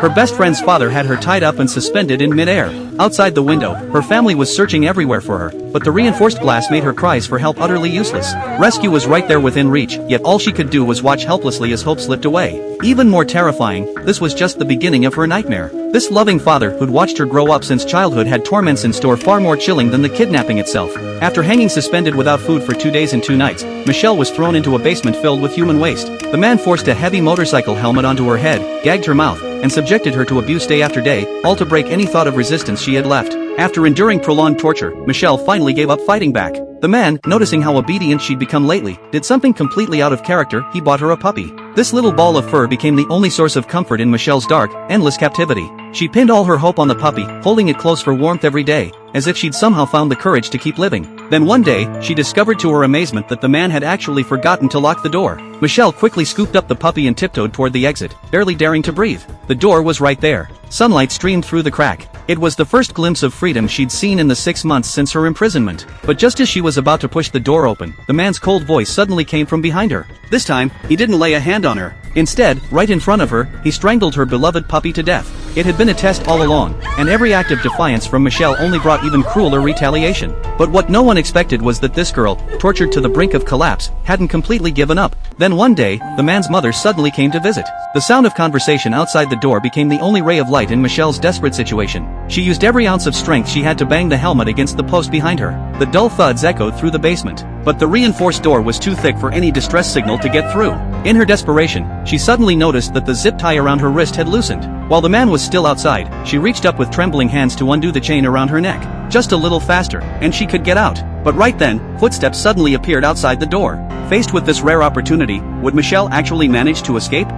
Her best friend's father had her tied up and suspended in midair. Outside the window, her family was searching everywhere for her, but the reinforced glass made her cries for help utterly useless. Rescue was right there within reach, yet all she could do was watch helplessly as hope slipped away. Even more terrifying, this was just the beginning of her nightmare. This loving father who'd watched her grow up since childhood had torments in store far more chilling than the kidnapping itself. After hanging suspended without food for 2 days and 2 nights, Michelle was thrown into a basement filled with human waste. The man forced a heavy motorcycle helmet onto her head, gagged her mouth, and subjected her to abuse day after day, all to break any thought of resistance she had left. After enduring prolonged torture, Michelle finally gave up fighting back. The man, noticing how obedient she'd become lately, did something completely out of character. He bought her a puppy. This little ball of fur became the only source of comfort in Michelle's dark, endless captivity. She pinned all her hope on the puppy, holding it close for warmth every day, as if she'd somehow found the courage to keep living. Then one day, she discovered to her amazement that the man had actually forgotten to lock the door. Michelle quickly scooped up the puppy and tiptoed toward the exit, barely daring to breathe. The door was right there. Sunlight streamed through the crack. It was the first glimpse of freedom she'd seen in the 6 months since her imprisonment. But just as she was about to push the door open, the man's cold voice suddenly came from behind her. This time, he didn't lay a hand on her. Instead, right in front of her, he strangled her beloved puppy to death. It had been a test all along, and every act of defiance from Michelle only brought even crueler retaliation. But what no one expected was that this girl, tortured to the brink of collapse, hadn't completely given up. Then one day, the man's mother suddenly came to visit. The sound of conversation outside the door became the only ray of light in Michelle's desperate situation. She used every ounce of strength she had to bang the helmet against the post behind her. The dull thuds echoed through the basement. But the reinforced door was too thick for any distress signal to get through. In her desperation, she suddenly noticed that the zip tie around her wrist had loosened. While the man was still outside, she reached up with trembling hands to undo the chain around her neck. Just a little faster, and she could get out. But right then, footsteps suddenly appeared outside the door. Faced with this rare opportunity, would Michelle actually manage to escape?